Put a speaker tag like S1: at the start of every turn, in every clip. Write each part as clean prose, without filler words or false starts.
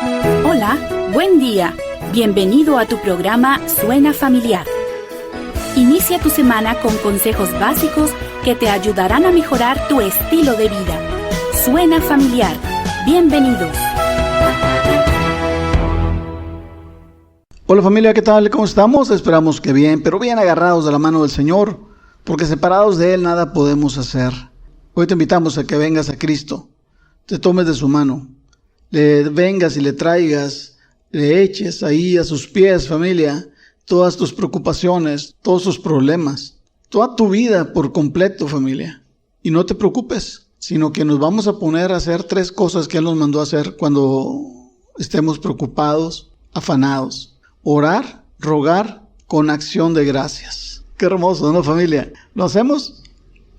S1: Hola, buen día. Bienvenido a tu programa Suena Familiar. Inicia tu semana con consejos básicos que te ayudarán a mejorar tu estilo de vida. Suena Familiar. Bienvenidos.
S2: Hola familia, ¿qué tal? ¿Cómo estamos? Esperamos que bien, pero bien agarrados de la mano del Señor, porque separados de Él nada podemos hacer. Hoy te invitamos a que vengas a Cristo, te tomes de su mano, le vengas y le traigas, le eches ahí a sus pies, familia, todas tus preocupaciones, todos tus problemas, toda tu vida por completo, familia. Y no te preocupes, sino que nos vamos a poner a hacer 3 cosas que Él nos mandó a hacer cuando estemos preocupados, afanados. Orar, rogar con acción de gracias. Qué hermoso, ¿no, familia? ¿Lo hacemos?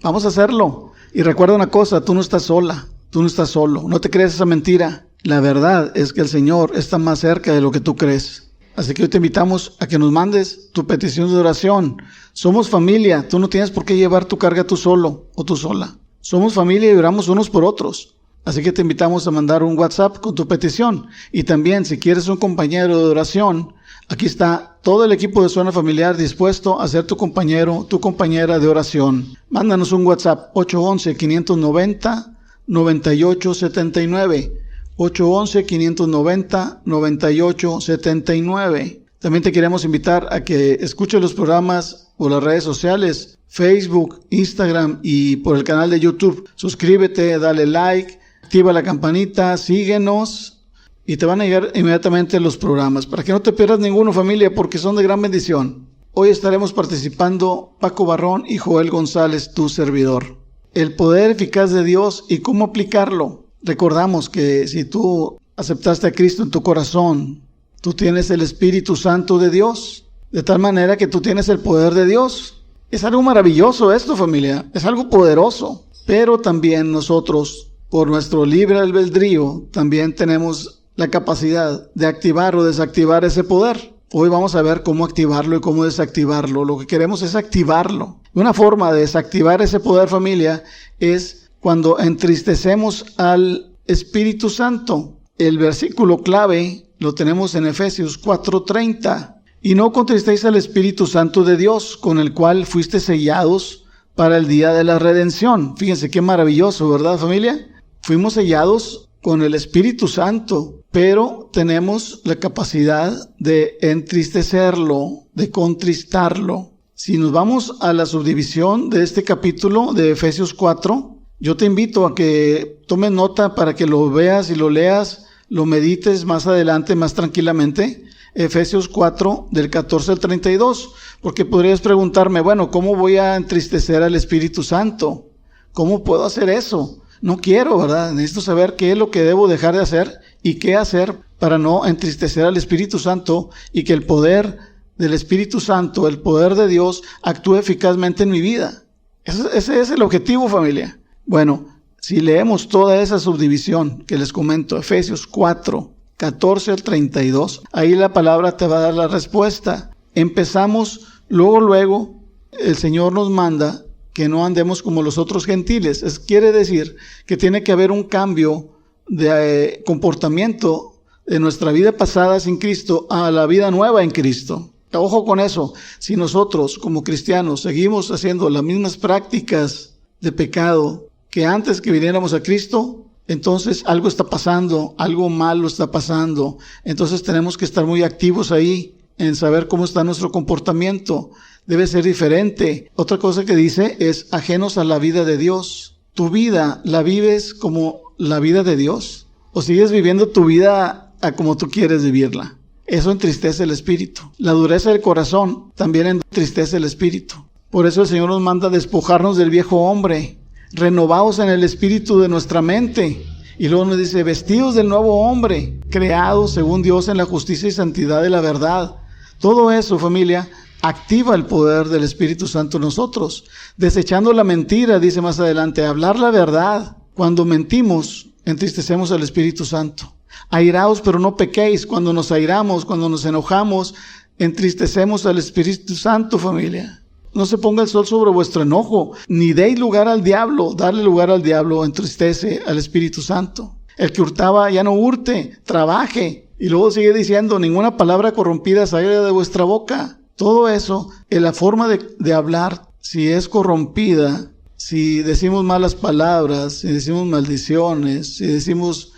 S2: Vamos a hacerlo. Y recuerda una cosa, tú no estás sola, tú no estás solo. No te creas esa mentira. La verdad es que el Señor está más cerca de lo que tú crees. Así que hoy te invitamos a que nos mandes tu petición de oración. Somos familia, tú no tienes por qué llevar tu carga tú solo o tú sola. Somos familia y oramos unos por otros. Así que te invitamos a mandar un WhatsApp con tu petición. Y también, si quieres un compañero de oración, aquí está todo el equipo de Suena Familiar dispuesto a ser tu compañero, tu compañera de oración. Mándanos un WhatsApp 811-590-9879. 811-590-9879. También te queremos invitar a que escuches los programas por las redes sociales, Facebook, Instagram y por el canal de YouTube. Suscríbete, dale like, activa la campanita, síguenos y te van a llegar inmediatamente los programas para que no te pierdas ninguno, familia, porque son de gran bendición. Hoy estaremos participando Paco Barrón y Joel González, tu servidor. El poder eficaz de Dios y cómo aplicarlo. Recordamos que si tú aceptaste a Cristo en tu corazón, tú tienes el Espíritu Santo de Dios, de tal manera que tú tienes el poder de Dios. Es algo maravilloso esto, familia, es algo poderoso. Pero también nosotros, por nuestro libre albedrío, también tenemos la capacidad de activar o desactivar ese poder. Hoy vamos a ver cómo activarlo y cómo desactivarlo. Lo que queremos es activarlo. Una forma de desactivar ese poder, familia, es cuando entristecemos al Espíritu Santo. El versículo clave lo tenemos en Efesios 4:30. Y no contristéis al Espíritu Santo de Dios, con el cual fuiste sellados para el día de la redención. Fíjense qué maravilloso, ¿verdad, familia? Fuimos sellados con el Espíritu Santo, pero tenemos la capacidad de entristecerlo, de contristarlo. Si nos vamos a la subdivisión de este capítulo de Efesios 4, yo te invito a que tomes nota para que lo veas y lo leas, lo medites más adelante, más tranquilamente. Efesios 4, del 14 al 32, porque podrías preguntarme, bueno, ¿cómo voy a entristecer al Espíritu Santo? ¿Cómo puedo hacer eso? No quiero, ¿verdad? Necesito saber qué es lo que debo dejar de hacer y qué hacer para no entristecer al Espíritu Santo y que el poder del Espíritu Santo, el poder de Dios, actúe eficazmente en mi vida. Ese es el objetivo, familia. Bueno, si leemos toda esa subdivisión que les comento, Efesios 4, 14 al 32, ahí la palabra te va a dar la respuesta. Empezamos, luego, el Señor nos manda que no andemos como los otros gentiles. Quiere decir que tiene que haber un cambio de comportamiento de nuestra vida pasada sin Cristo a la vida nueva en Cristo. Ojo con eso, si nosotros como cristianos seguimos haciendo las mismas prácticas de pecado que antes que viniéramos a Cristo, entonces algo está pasando, algo malo está pasando. Entonces tenemos que estar muy activos ahí en saber cómo está nuestro comportamiento. Debe ser diferente. Otra cosa que dice es ajenos a la vida de Dios. ¿Tu vida la vives como la vida de Dios? ¿O sigues viviendo tu vida a como tú quieres vivirla? Eso entristece el espíritu. La dureza del corazón también entristece el espíritu. Por eso el Señor nos manda despojarnos del viejo hombre. Renovaos en el espíritu de nuestra mente. Y luego nos dice, vestidos del nuevo hombre, creados según Dios en la justicia y santidad de la verdad. Todo eso, familia, activa el poder del Espíritu Santo en nosotros. Desechando la mentira, dice más adelante, hablar la verdad. Cuando mentimos, entristecemos al Espíritu Santo. Airaos, pero no pequéis. Cuando nos airamos, cuando nos enojamos, entristecemos al Espíritu Santo, familia. No se ponga el sol sobre vuestro enojo, ni deis lugar al diablo. Darle lugar al diablo entristece al Espíritu Santo. El que hurtaba ya no hurte, trabaje. Y luego sigue diciendo, ninguna palabra corrompida salga de vuestra boca. Todo eso, en la forma de hablar, si es corrompida, si decimos malas palabras, si decimos maldiciones, si decimos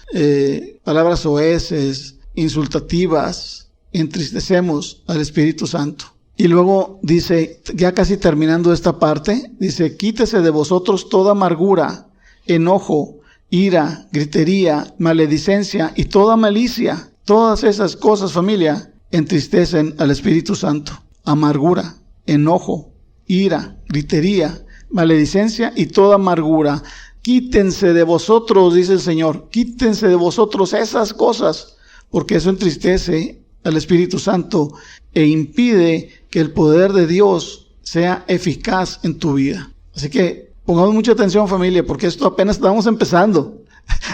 S2: palabras soeces, insultativas, entristecemos al Espíritu Santo. Y luego dice, ya casi terminando esta parte, dice, quítese de vosotros toda amargura, enojo, ira, gritería, maledicencia y toda malicia. Todas esas cosas, familia, entristecen al Espíritu Santo. Amargura, enojo, ira, gritería, maledicencia y toda amargura. Quítense de vosotros, dice el Señor, quítense de vosotros esas cosas, porque eso entristece al Espíritu Santo e impide que el poder de Dios sea eficaz en tu vida. Así que pongamos mucha atención, familia, porque esto apenas estamos empezando.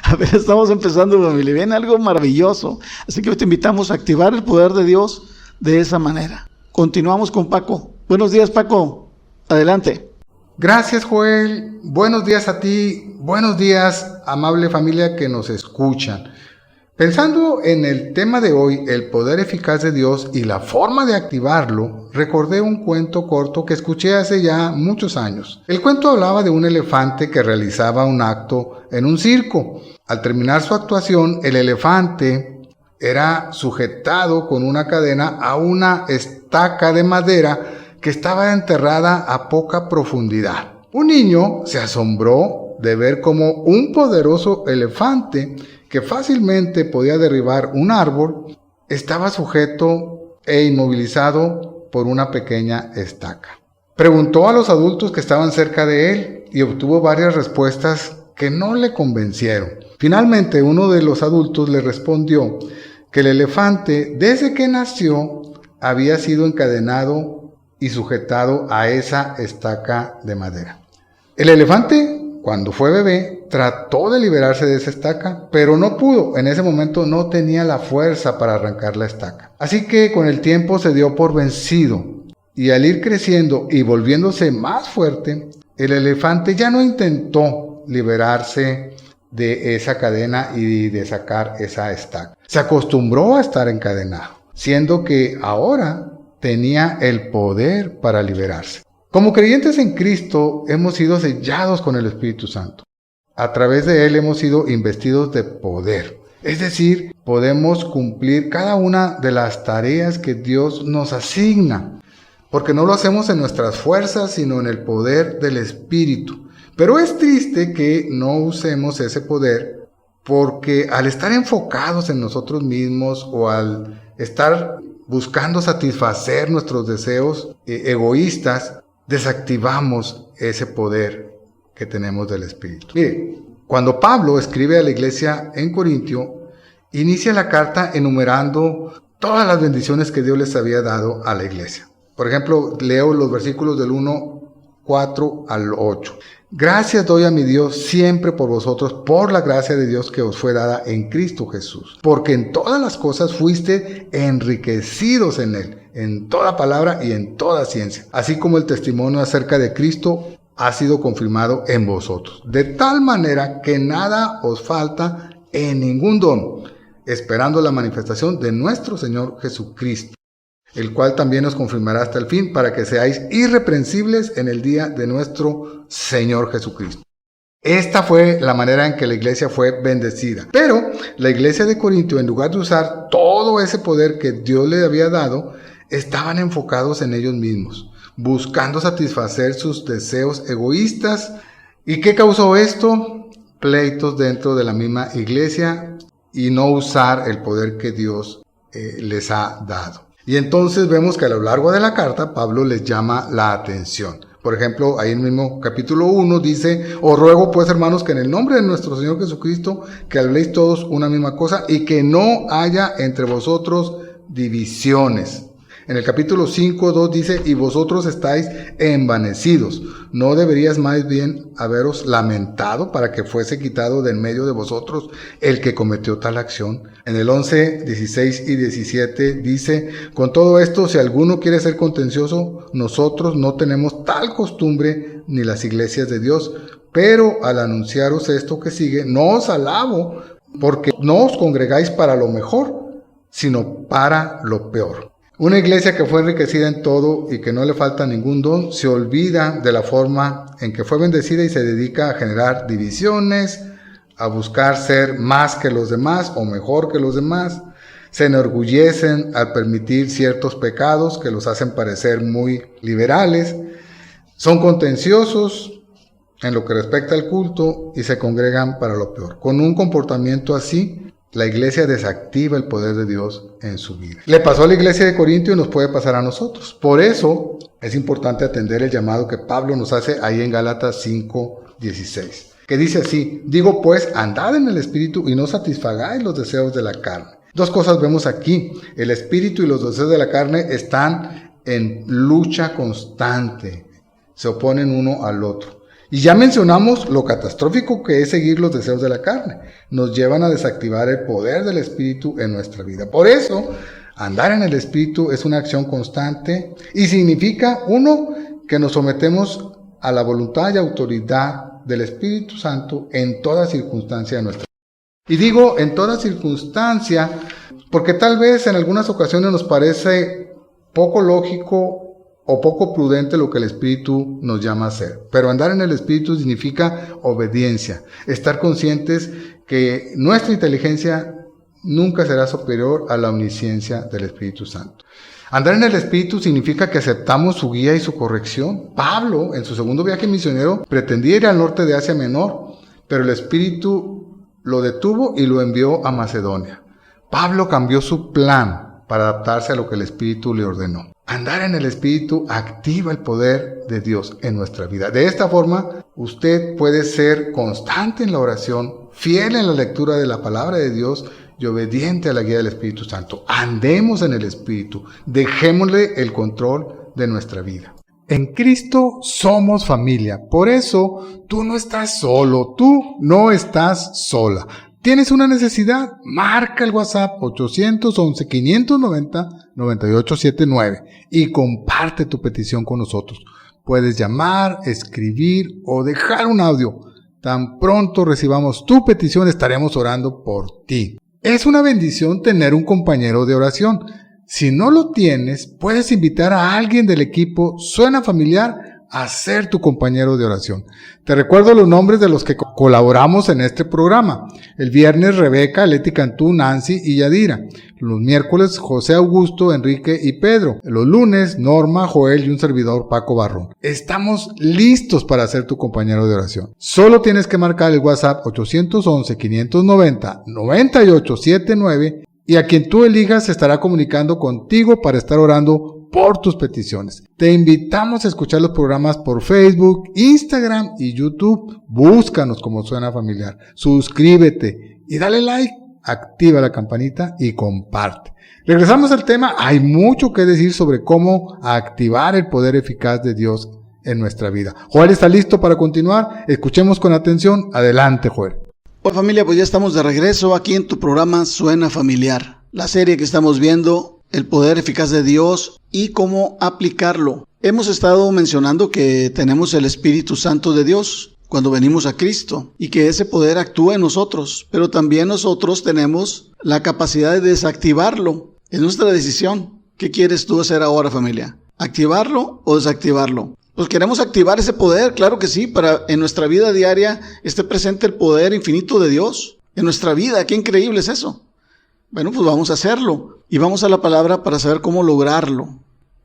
S2: Apenas estamos empezando, familia. Viene algo maravilloso. Así que te invitamos a activar el poder de Dios de esa manera. Continuamos con Paco. Buenos días, Paco. Adelante.
S3: Gracias, Joel. Buenos días a ti. Buenos días, amable familia que nos escuchan. Pensando en el tema de hoy, el poder eficaz de Dios y la forma de activarlo, recordé un cuento corto que escuché hace ya muchos años. El cuento hablaba de un elefante que realizaba un acto en un circo. Al terminar su actuación, el elefante era sujetado con una cadena a una estaca de madera que estaba enterrada a poca profundidad. Un niño se asombró de ver cómo un poderoso elefante que fácilmente podía derribar un árbol, estaba sujeto e inmovilizado por una pequeña estaca. Preguntó a los adultos que estaban cerca de él y obtuvo varias respuestas que no le convencieron. Finalmente, uno de los adultos le respondió que el elefante, desde que nació, había sido encadenado y sujetado a esa estaca de madera. El elefante, cuando fue bebé, trató de liberarse de esa estaca, pero no pudo. En ese momento no tenía la fuerza para arrancar la estaca. Así que con el tiempo se dio por vencido. Y al ir creciendo y volviéndose más fuerte, el elefante ya no intentó liberarse de esa cadena y de sacar esa estaca. Se acostumbró a estar encadenado, siendo que ahora tenía el poder para liberarse. Como creyentes en Cristo, hemos sido sellados con el Espíritu Santo. A través de Él hemos sido investidos de poder. Es decir, podemos cumplir cada una de las tareas que Dios nos asigna, porque no lo hacemos en nuestras fuerzas, sino en el poder del Espíritu. Pero es triste que no usemos ese poder, porque al estar enfocados en nosotros mismos o al estar buscando satisfacer nuestros deseos egoístas, desactivamos ese poder que tenemos del Espíritu. Mire, cuando Pablo escribe a la iglesia en Corintio, inicia la carta enumerando todas las bendiciones que Dios les había dado a la iglesia. Por ejemplo, leo los versículos del 1:4 al 8. Gracias doy a mi Dios siempre por vosotros, por la gracia de Dios que os fue dada en Cristo Jesús. Porque en todas las cosas fuiste enriquecidos en Él, en toda palabra y en toda ciencia. Así como el testimonio acerca de Cristo ha sido confirmado en vosotros. De tal manera que nada os falta en ningún don, esperando la manifestación de nuestro Señor Jesucristo, el cual también os confirmará hasta el fin, para que seáis irreprensibles en el día de nuestro Señor Jesucristo. Esta fue la manera en que la iglesia fue bendecida. Pero la iglesia de Corintio, en lugar de usar todo ese poder que Dios le había dado, estaban enfocados en ellos mismos, buscando satisfacer sus deseos egoístas. ¿Y qué causó esto? Pleitos dentro de la misma iglesia y no usar el poder que Dios les ha dado. Y entonces vemos que a lo largo de la carta Pablo les llama la atención. Por ejemplo, ahí en el mismo capítulo 1 dice: os ruego pues, hermanos, que en el nombre de nuestro Señor Jesucristo, que habléis todos una misma cosa y que no haya entre vosotros divisiones. En el capítulo 5:2 dice: y vosotros estáis envanecidos. ¿No deberías más bien haberos lamentado para que fuese quitado de en medio de vosotros el que cometió tal acción? En el 11, 16 y 17 dice: con todo esto, si alguno quiere ser contencioso, nosotros no tenemos tal costumbre ni las iglesias de Dios. Pero al anunciaros esto que sigue, no os alabo porque no os congregáis para lo mejor, sino para lo peor. Una iglesia que fue enriquecida en todo y que no le falta ningún don, se olvida de la forma en que fue bendecida y se dedica a generar divisiones, a buscar ser más que los demás o mejor que los demás. Se enorgullecen al permitir ciertos pecados que los hacen parecer muy liberales. Son contenciosos en lo que respecta al culto y se congregan para lo peor. Con un comportamiento así, la iglesia desactiva el poder de Dios en su vida. Le pasó a la iglesia de Corinto y nos puede pasar a nosotros. Por eso es importante atender el llamado que Pablo nos hace ahí en Gálatas 5:16, que dice así: digo pues, andad en el espíritu y no satisfagáis los deseos de la carne. Dos cosas vemos aquí. El espíritu y los deseos de la carne están en lucha constante. Se oponen uno al otro. Y ya mencionamos lo catastrófico que es seguir los deseos de la carne. Nos llevan a desactivar el poder del Espíritu en nuestra vida. Por eso, andar en el Espíritu es una acción constante y significa, uno, que nos sometemos a la voluntad y autoridad del Espíritu Santo en toda circunstancia de nuestra vida. Y digo en toda circunstancia porque tal vez en algunas ocasiones nos parece poco lógico o poco prudente lo que el Espíritu nos llama a hacer. Pero andar en el Espíritu significa obediencia, estar conscientes que nuestra inteligencia nunca será superior a la omnisciencia del Espíritu Santo. Andar en el Espíritu significa que aceptamos su guía y su corrección. Pablo, en su segundo viaje misionero, pretendía ir al norte de Asia Menor, pero el Espíritu lo detuvo y lo envió a Macedonia. Pablo cambió su plan para adaptarse a lo que el Espíritu le ordenó. Andar en el Espíritu activa el poder de Dios en nuestra vida. De esta forma, usted puede ser constante en la oración, fiel en la lectura de la palabra de Dios y obediente a la guía del Espíritu Santo. Andemos en el Espíritu, dejémosle el control de nuestra vida. En Cristo somos familia, por eso tú no estás solo, tú no estás sola. ¿Tienes una necesidad? Marca el WhatsApp 811-590-9879 y comparte tu petición con nosotros. Puedes llamar, escribir o dejar un audio. Tan pronto recibamos tu petición, estaremos orando por ti. Es una bendición tener un compañero de oración. Si no lo tienes, puedes invitar a alguien del equipo Suena Familiar a ser tu compañero de oración. Te recuerdo los nombres de los que colaboramos en este programa. El viernes, Rebeca, Leti Cantú, Nancy y Yadira. Los miércoles, José Augusto, Enrique y Pedro. Los lunes, Norma, Joel y un servidor, Paco Barrón. Estamos listos para ser tu compañero de oración. Solo tienes que marcar el WhatsApp 811-590-9879 y a quien tú elijas se estará comunicando contigo para estar orando por tus peticiones. Te invitamos a escuchar los programas por Facebook, Instagram y YouTube. Búscanos como Suena Familiar. Suscríbete y dale like, activa la campanita y comparte. Regresamos al tema. Hay mucho que decir sobre cómo activar el poder eficaz de Dios en nuestra vida. Joel está listo para continuar. Escuchemos con atención. Adelante, Joel.
S2: Hola familia, pues ya estamos de regreso aquí en tu programa Suena Familiar. La serie que estamos viendo, el poder eficaz de Dios y cómo aplicarlo. Hemos estado mencionando que tenemos el Espíritu Santo de Dios cuando venimos a Cristo y que ese poder actúa en nosotros, pero también nosotros tenemos la capacidad de desactivarlo. Es nuestra decisión. ¿Qué quieres tú hacer ahora, familia? ¿Activarlo o desactivarlo? Pues queremos activar ese poder, claro que sí, para en nuestra vida diaria esté presente el poder infinito de Dios. En nuestra vida, qué increíble es eso. Bueno, pues vamos a hacerlo. Y vamos a la palabra para saber cómo lograrlo.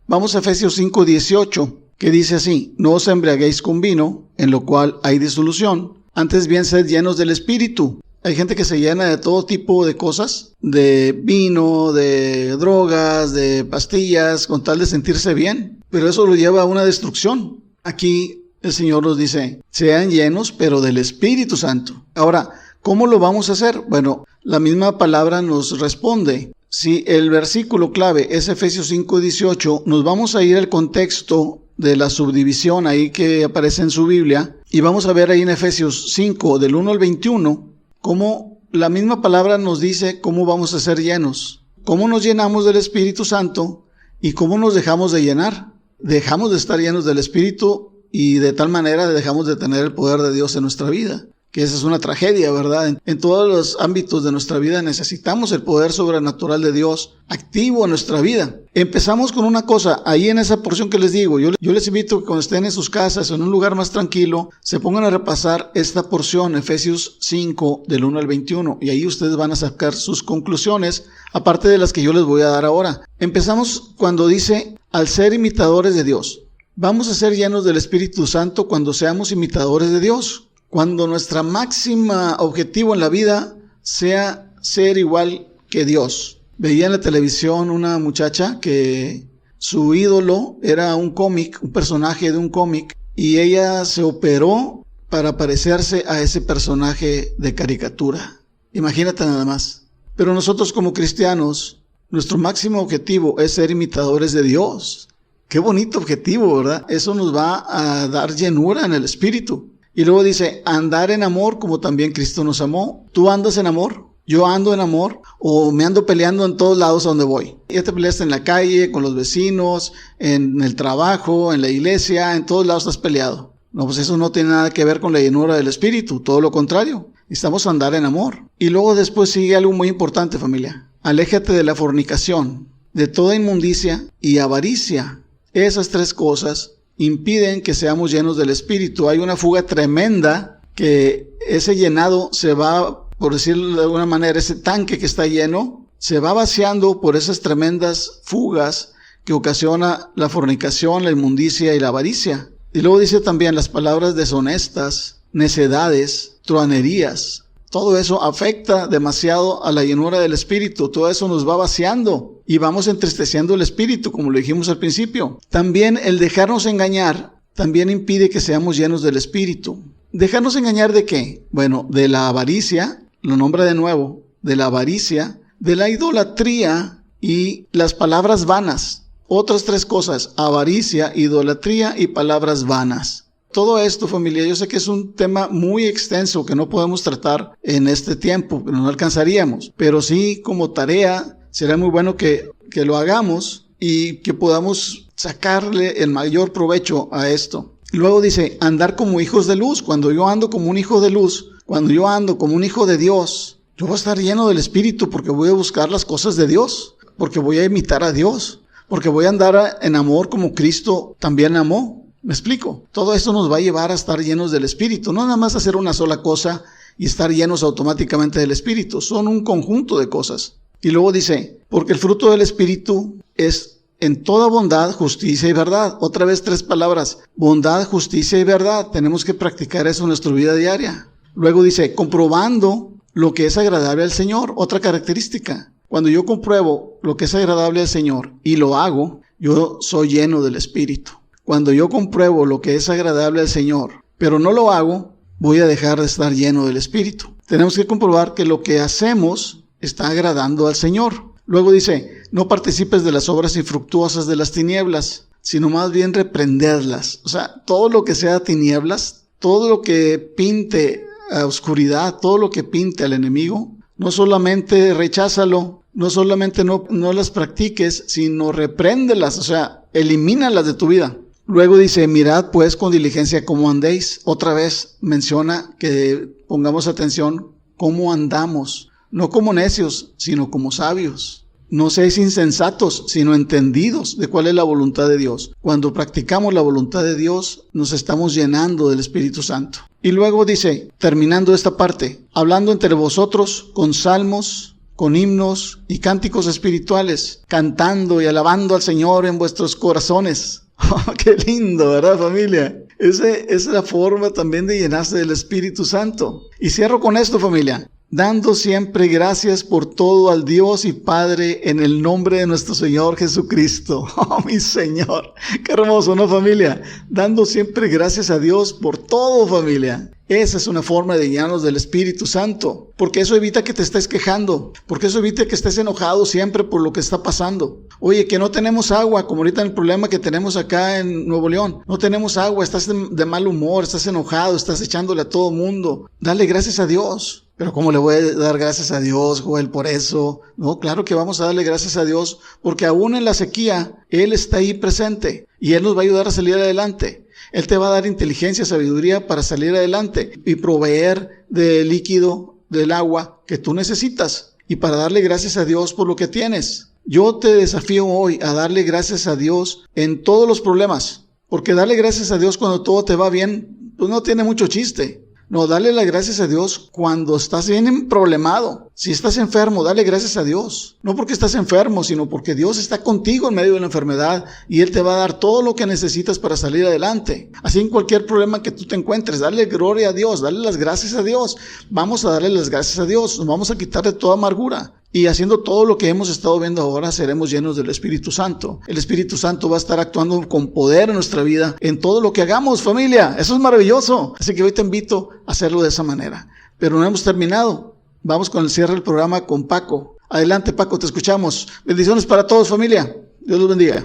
S2: Vamos a Efesios 5:18, que dice así: no os embriaguéis con vino, en lo cual hay disolución, antes bien sed llenos del Espíritu. Hay gente que se llena de todo tipo de cosas, de vino, de drogas, de pastillas, con tal de sentirse bien. Pero eso lo lleva a una destrucción. Aquí el Señor nos dice, sean llenos, pero del Espíritu Santo. Ahora, ¿cómo lo vamos a hacer? Bueno, la misma palabra nos responde. Si el versículo clave es Efesios 5:18, nos vamos a ir al contexto de la subdivisión ahí que aparece en su Biblia, y vamos a ver ahí en Efesios 5, del 1 al 21, cómo la misma palabra nos dice cómo vamos a ser llenos, cómo nos llenamos del Espíritu Santo y cómo nos dejamos de llenar. Dejamos de estar llenos del Espíritu y de tal manera dejamos de tener el poder de Dios en nuestra vida. que esa es una tragedia, ¿verdad? En todos los ámbitos de nuestra vida necesitamos el poder sobrenatural de Dios activo en nuestra vida. Empezamos con una cosa, ahí en esa porción que les digo, yo les invito a que cuando estén en sus casas o en un lugar más tranquilo, se pongan a repasar esta porción, Efesios 5, del 1 al 21, y ahí ustedes van a sacar sus conclusiones, aparte de las que yo les voy a dar ahora. Empezamos cuando dice, al ser imitadores de Dios. Vamos a ser llenos del Espíritu Santo cuando seamos imitadores de Dios. Cuando nuestra máxima objetivo en la vida sea ser igual que Dios. Veía en la televisión una muchacha que su ídolo era un cómic, un personaje de un cómic, y ella se operó para parecerse a ese personaje de caricatura. Imagínate nada más. Pero nosotros como cristianos, nuestro máximo objetivo es ser imitadores de Dios. Qué bonito objetivo, ¿verdad? Eso nos va a dar llenura en el espíritu. Y luego dice, andar en amor como también Cristo nos amó. ¿Tú andas en amor? ¿Yo ando en amor? ¿O me ando peleando en todos lados a donde voy? Ya te peleaste en la calle, con los vecinos, en el trabajo, en la iglesia, en todos lados estás peleado. No, pues eso no tiene nada que ver con la llenura del espíritu, todo lo contrario. Necesitamos andar en amor. Y luego después sigue algo muy importante, familia. Aléjate de la fornicación, de toda inmundicia y avaricia. Esas tres cosas impiden que seamos llenos del Espíritu. Hay una fuga tremenda que ese llenado se va, por decirlo de alguna manera, ese tanque que está lleno, se va vaciando por esas tremendas fugas que ocasiona la fornicación, la inmundicia y la avaricia. Y luego dice también las palabras deshonestas, necedades, truanerías. Todo eso afecta demasiado a la llenura del Espíritu. Todo eso nos va vaciando y vamos entristeciendo el Espíritu, como lo dijimos al principio. También el dejarnos engañar también impide que seamos llenos del Espíritu. ¿Dejarnos engañar de qué? Bueno, de la avaricia, lo nombra de nuevo, de la avaricia, de la idolatría y las palabras vanas. Otras tres cosas, avaricia, idolatría y palabras vanas. Todo esto, familia, yo sé que es un tema muy extenso que no podemos tratar en este tiempo, que no alcanzaríamos, pero sí como tarea será muy bueno que lo hagamos y que podamos sacarle el mayor provecho a esto. Luego dice, andar como hijos de luz. Cuando yo ando como un hijo de luz, cuando yo ando como un hijo de Dios, yo voy a estar lleno del Espíritu porque voy a buscar las cosas de Dios, porque voy a imitar a Dios, porque voy a andar en amor como Cristo también amó. ¿Me explico? Todo esto nos va a llevar a estar llenos del Espíritu. No nada más hacer una sola cosa y estar llenos automáticamente del Espíritu. Son un conjunto de cosas. Y luego dice, porque el fruto del Espíritu es en toda bondad, justicia y verdad. Otra vez tres palabras. Bondad, justicia y verdad. Tenemos que practicar eso en nuestra vida diaria. Luego dice, comprobando lo que es agradable al Señor. Otra característica. Cuando yo compruebo lo que es agradable al Señor y lo hago, yo soy lleno del Espíritu. Cuando yo compruebo lo que es agradable al Señor, pero no lo hago, voy a dejar de estar lleno del Espíritu. Tenemos que comprobar que lo que hacemos está agradando al Señor. Luego dice, no participes de las obras infructuosas de las tinieblas, sino más bien reprenderlas. O sea, todo lo que sea tinieblas, todo lo que pinte a oscuridad, todo lo que pinte al enemigo, no solamente recházalo, no solamente no las practiques, sino repréndelas, o sea, elimínalas de tu vida. Luego dice, mirad pues con diligencia cómo andéis. Otra vez menciona que pongamos atención cómo andamos. No como necios, sino como sabios. No seáis insensatos, sino entendidos de cuál es la voluntad de Dios. Cuando practicamos la voluntad de Dios, nos estamos llenando del Espíritu Santo. Y luego dice, terminando esta parte, hablando entre vosotros con salmos, con himnos y cánticos espirituales, cantando y alabando al Señor en vuestros corazones. Oh, qué lindo, ¿verdad, familia? Esa es la forma también de llenarse del Espíritu Santo. Y cierro con esto, familia. Dando siempre gracias por todo al Dios y Padre en el nombre de nuestro Señor Jesucristo. Oh, mi Señor. Qué hermoso, ¿no, familia? Dando siempre gracias a Dios por todo, familia. Esa es una forma de llenarnos del Espíritu Santo, porque eso evita que te estés quejando, porque eso evita que estés enojado siempre por lo que está pasando. Oye, que no tenemos agua, como ahorita el problema que tenemos acá en Nuevo León. No tenemos agua, estás de mal humor, estás enojado, estás echándole a todo mundo. Dale gracias a Dios. Pero ¿cómo le voy a dar gracias a Dios, Joel, por eso? No, claro que vamos a darle gracias a Dios, porque aún en la sequía, Él está ahí presente y Él nos va a ayudar a salir adelante. Él te va a dar inteligencia, sabiduría para salir adelante y proveer del líquido, del agua que tú necesitas y para darle gracias a Dios por lo que tienes. Yo te desafío hoy a darle gracias a Dios en todos los problemas, porque darle gracias a Dios cuando todo te va bien, pues no tiene mucho chiste. No, dale las gracias a Dios cuando estás bien problemado. Si estás enfermo, dale gracias a Dios. No porque estás enfermo, sino porque Dios está contigo en medio de la enfermedad y Él te va a dar todo lo que necesitas para salir adelante. Así en cualquier problema que tú te encuentres, dale gloria a Dios, dale las gracias a Dios. Vamos a darle las gracias a Dios, nos vamos a quitar de toda amargura. Y haciendo todo lo que hemos estado viendo ahora, seremos llenos del Espíritu Santo. El Espíritu Santo va a estar actuando con poder en nuestra vida, en todo lo que hagamos, familia. Eso es maravilloso. Así que hoy te invito a hacerlo de esa manera. Pero no hemos terminado. Vamos con el cierre del programa con Paco. Adelante, Paco, te escuchamos. Bendiciones para todos, familia. Dios los bendiga.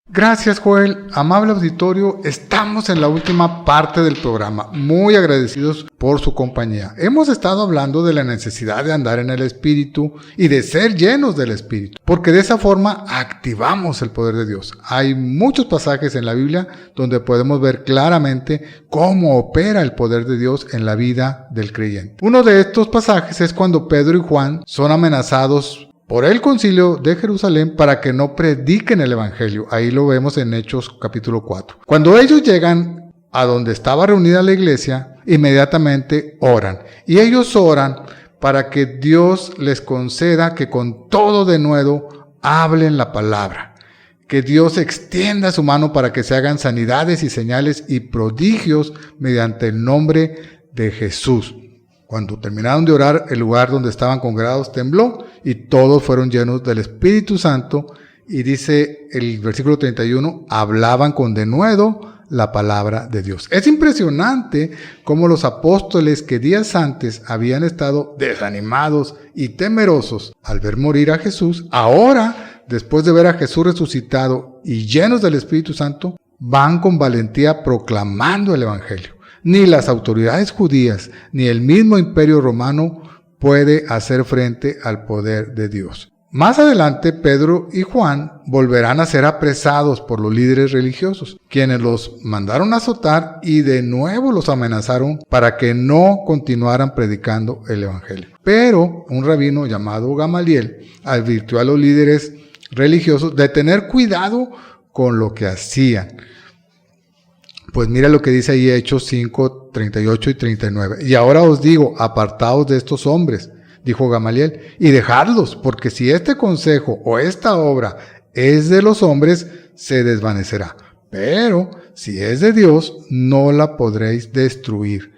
S3: Gracias, Joel. Amable auditorio, estamos en la última parte del programa. Muy agradecidos por su compañía. Hemos estado hablando de la necesidad de andar en el Espíritu y de ser llenos del Espíritu, porque de esa forma activamos el poder de Dios. Hay muchos pasajes en la Biblia donde podemos ver claramente cómo opera el poder de Dios en la vida del creyente. Uno de estos pasajes es cuando Pedro y Juan son amenazados por el concilio de Jerusalén para que no prediquen el evangelio. Ahí lo vemos en Hechos capítulo 4. Cuando ellos llegan a donde estaba reunida la iglesia, inmediatamente oran. Y ellos oran para que Dios les conceda que con todo denuedo hablen la palabra. Que Dios extienda su mano para que se hagan sanidades y señales y prodigios mediante el nombre de Jesús. Cuando terminaron de orar, el lugar donde estaban congregados tembló y todos fueron llenos del Espíritu Santo. Y dice el versículo 31, hablaban con denuedo la palabra de Dios. Es impresionante cómo los apóstoles que días antes habían estado desanimados y temerosos al ver morir a Jesús, ahora, después de ver a Jesús resucitado y llenos del Espíritu Santo, van con valentía proclamando el evangelio. Ni las autoridades judías, ni el mismo imperio romano puede hacer frente al poder de Dios. Más adelante, Pedro y Juan volverán a ser apresados por los líderes religiosos, quienes los mandaron a azotar y de nuevo los amenazaron para que no continuaran predicando el evangelio. Pero un rabino llamado Gamaliel advirtió a los líderes religiosos de tener cuidado con lo que hacían. Pues mira lo que dice ahí Hechos 5, 38 y 39. Y ahora os digo, apartaos de estos hombres, dijo Gamaliel, y dejadlos, porque si este consejo o esta obra es de los hombres, se desvanecerá. Pero si es de Dios, no la podréis destruir.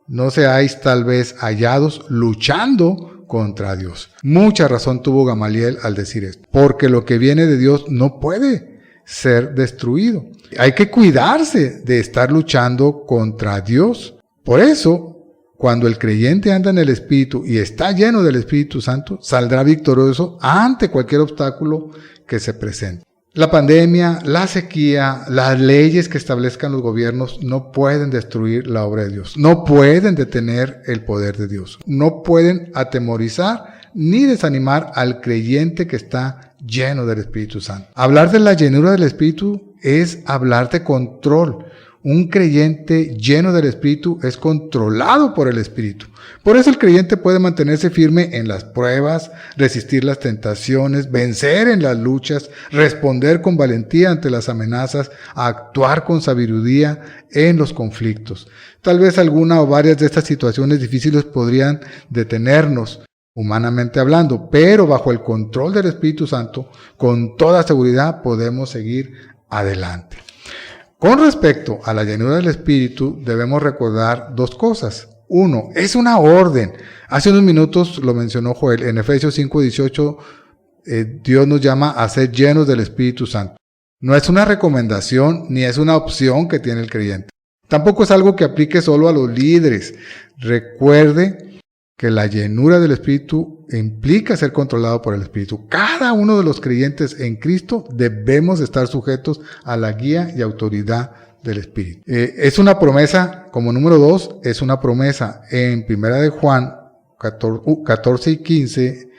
S3: No seáis tal vez hallados luchando contra Dios. Mucha razón tuvo Gamaliel al decir esto, porque lo que viene de Dios no puede ser destruido. Hay que cuidarse de estar luchando contra Dios. Por eso, cuando el creyente anda en el Espíritu y está lleno del Espíritu Santo, saldrá victorioso ante cualquier obstáculo que se presente. La pandemia, la sequía, las leyes que establezcan los gobiernos no pueden destruir la obra de Dios. No pueden detener el poder de Dios. No pueden atemorizar ni desanimar al creyente que está lleno del Espíritu Santo. Hablar de la llenura del Espíritu es hablar de control. Un creyente lleno del Espíritu es controlado por el Espíritu. Por eso el creyente puede mantenerse firme en las pruebas, resistir las tentaciones, vencer en las luchas, responder con valentía ante las amenazas, actuar con sabiduría en los conflictos. Tal vez alguna o varias de estas situaciones difíciles podrían detenernos, humanamente hablando, pero bajo el control del Espíritu Santo, con toda seguridad podemos seguir adelante. Con respecto a la llenura del Espíritu, debemos recordar dos cosas. Uno, es una orden. Hace unos minutos lo mencionó Joel, en Efesios 5:18, Dios nos llama a ser llenos del Espíritu Santo. No es una recomendación ni es una opción que tiene el creyente. Tampoco es algo que aplique solo a los líderes. Recuerde que la llenura del Espíritu implica ser controlado por el Espíritu. Cada uno de los creyentes en Cristo debemos estar sujetos a la guía y autoridad del Espíritu. Es una promesa, como número 2, es una promesa en 1 de Juan 14 y 15,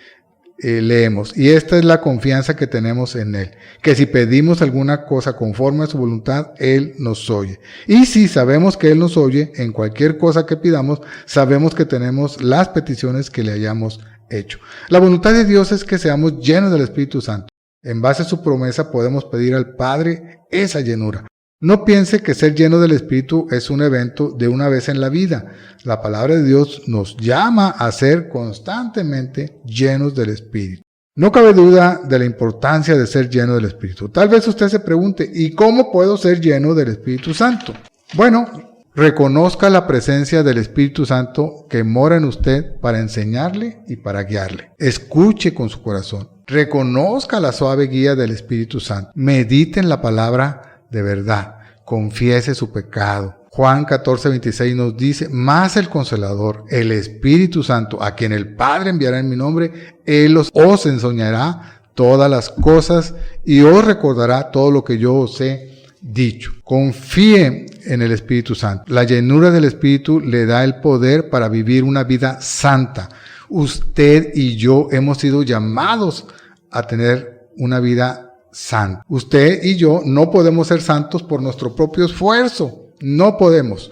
S3: leemos. Y esta es la confianza que tenemos en Él, que si pedimos alguna cosa conforme a su voluntad, Él nos oye. Y si sabemos que Él nos oye, en cualquier cosa que pidamos, sabemos que tenemos las peticiones que le hayamos hecho. La voluntad de Dios es que seamos llenos del Espíritu Santo. En base a su promesa podemos pedir al Padre esa llenura. No piense que ser lleno del Espíritu es un evento de una vez en la vida. La palabra de Dios nos llama a ser constantemente llenos del Espíritu. No cabe duda de la importancia de ser lleno del Espíritu. Tal vez usted se pregunte, ¿y cómo puedo ser lleno del Espíritu Santo? Bueno, reconozca la presencia del Espíritu Santo que mora en usted para enseñarle y para guiarle. Escuche con su corazón. Reconozca la suave guía del Espíritu Santo. Medite en la palabra de verdad, confiese su pecado. Juan 14:26 nos dice, mas el Consolador, el Espíritu Santo, a quien el Padre enviará en mi nombre, Él os enseñará todas las cosas y os recordará todo lo que yo os he dicho. Confíe en el Espíritu Santo. La llenura del Espíritu le da el poder para vivir una vida santa. Usted y yo hemos sido llamados a tener una vida santo. Usted y yo no podemos ser santos por nuestro propio esfuerzo. No podemos.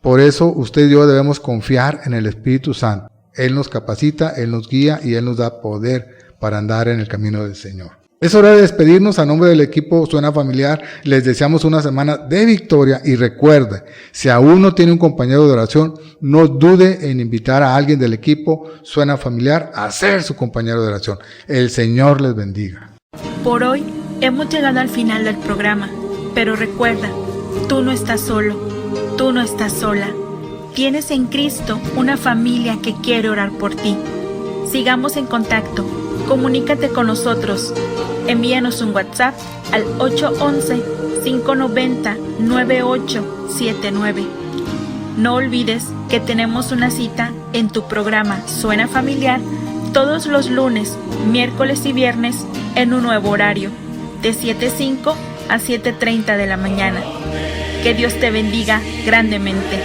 S3: Por eso usted y yo debemos confiar en el Espíritu Santo. Él nos capacita, Él nos guía y Él nos da poder para andar en el camino del Señor. Es hora de despedirnos. A nombre del equipo Suena Familiar, les deseamos una semana de victoria y recuerde, si aún no tiene un compañero de oración, no dude en invitar a alguien del equipo Suena Familiar a ser su compañero de oración. El Señor les bendiga.
S4: Por hoy hemos llegado al final del programa, pero recuerda, tú no estás solo, tú no estás sola. Tienes en Cristo una familia que quiere orar por ti. Sigamos en contacto, comunícate con nosotros. Envíanos un WhatsApp al 811-590-9879. No olvides que tenemos una cita en tu programa Suena Familiar todos los lunes, miércoles y viernes en un nuevo horario, de 7:05 a 7:30 de la mañana. Que Dios te bendiga grandemente.